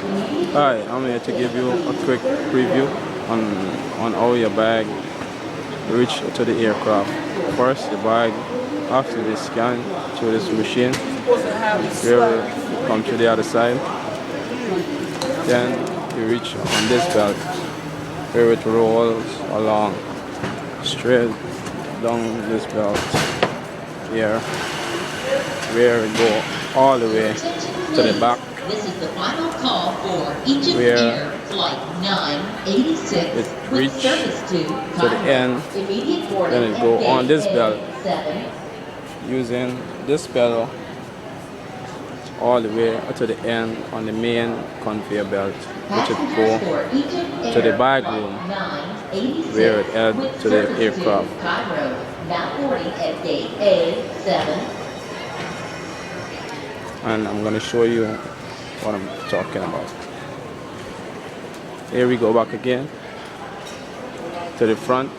Hi, I'm here to give you a quick preview on how your bag reach to the aircraft. First, the bag, after the scan through this machine, where will come to the other side. Then you reach on this belt, where it rolls along straight down this belt here, where it go all the way to the back. This is the final call for Egypt Where Air Flight 986 it with reach service to the end. Immediate boarding Then it go at on this gate belt A7. using this pedal all the way to the end on the main conveyor belt, which it go For Egypt to the Air bag Flight room 986 where it head with to the service aircraft. Cairo, now boarding at gate A7. And I'm gonna show you what I'm talking about. Here we go back again to the front.